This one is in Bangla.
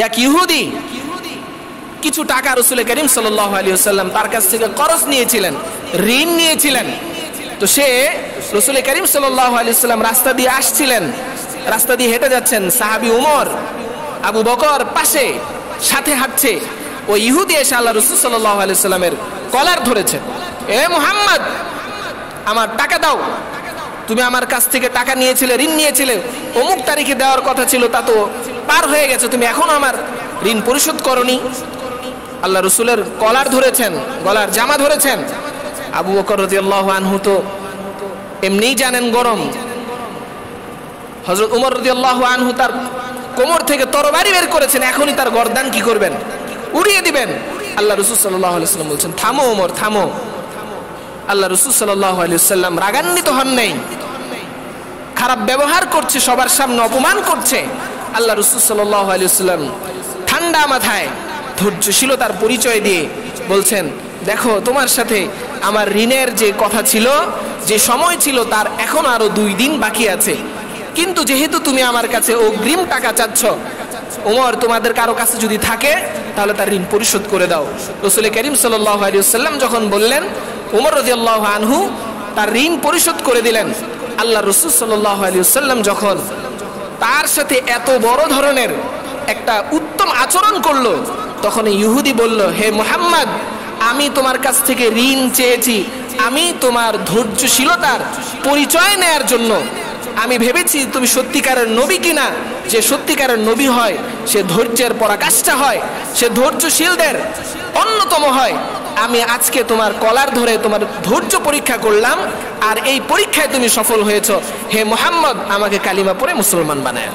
এক ইহুদি কিছু টাকা রাসূল করিম সাল্লাল্লাহু আলাইহি ওয়াসাল্লাম তার কাছ থেকে করজ নিয়েছিলেন, ঋণ নিয়েছিলেন। তো সে রাসূল করিম সাল্লাল্লাহু আলাইহি ওয়াসাল্লাম রাস্তা দিয়ে আসছিলেন, রাস্তা দিয়ে হেঁটে যাচ্ছেন, সাহাবী ওমর, আবু বকর পাশে সাথে হাঁটছে। ওই ইহুদি এসে আল্লাহ রাসূল সাল্লাল্লাহু আলাইহি ওয়াসাল্লামের কলার ধরেছেন, এ মুহাম্মদ আমার টাকা দাও, তুমি আমার কাছ থেকে টাকা নিয়েছিলে, ঋণ নিয়েছিলে, অমুক তারিখে দেওয়ার কথা ছিল, তা তো পার হয়ে গেছে, তুমি এখনো আমার ঋণ পরিশোধ করনি। আল্লাহ রাসূলের কলার ধরেছেন, গলার জামা ধরেছেন। আবু বকর রাদিয়াল্লাহু আনহু তো এমনিই জানেন গরম। হযরত ওমর রাদিয়াল্লাহু আনহু তার কোমর থেকে তরবারি বের করেছেন, এখনই তার গর্দান কি করবেন, উড়িয়ে দিবেন। আল্লাহ রাসূল সাল্লাল্লাহু আলাইহি ওয়াসাল্লাম বলছেন, থামো ওমর থামো। আল্লাহ রাসূল সাল্লাল্লাহু আলাইহি ওয়াসাল্লাম রাগান্বিত হন নাই, খারাপ ব্যবহার করছে, সবার সামনে অপমান করছে। আল্লাহ রাসূল সাল্লাল্লাহু আলাইহি ওয়াসাল্লাম ঠান্ডা মাথায় ধৈর্যশীলতার পরিচয় দিয়ে বলছেন, দেখো তোমার সাথে আমার ঋণের যে কথা ছিল, যে সময় ছিল, তার এখন আরো 2 দিন বাকি আছে, কিন্তু যেহেতু তুমি আমার কাছে অগ্রিম টাকা চাচ্ছ, ওমর তোমাদের কারো কাছে যদি থাকে তাহলে তার ঋণ পরিশোধ করে দাও। রাসূল করিম সাল্লাল্লাহু আলাইহি ওয়াসাল্লাম যখন বললেন, ওমর রাদিয়াল্লাহু আনহু তার ঋণ পরিশোধ করে দিলেন। আল্লাহ রাসূল সাল্লাল্লাহু আলাইহি ওয়াসাল্লাম যখন তার সাথে এত বড় ধরনের একটা উত্তম আচরণ করলো, তখন ইহুদি বলল, হে মুহাম্মদ, আমি তোমার কাছ থেকে ঋণ চেয়েছি, আমি তোমার ধৈর্যশীলতার পরিচয় নেয়ার জন্য। আমি ভেবেছি তুমি সত্যিকারের নবী কিনা। যে সত্যিকারের নবী হয় সে ধৈর্যের পরাকাষ্ঠা হয়, সে ধৈর্যশীলদের অন্যতম হয়। আমি আজকে তোমার কলার ধরে তোমার ধৈর্য পরীক্ষা করলাম, আর এই পরীক্ষায় তুমি সফল হয়েছো। হে মুহাম্মদ, আমাকে কালিমা পড়ে মুসলমান বানায়।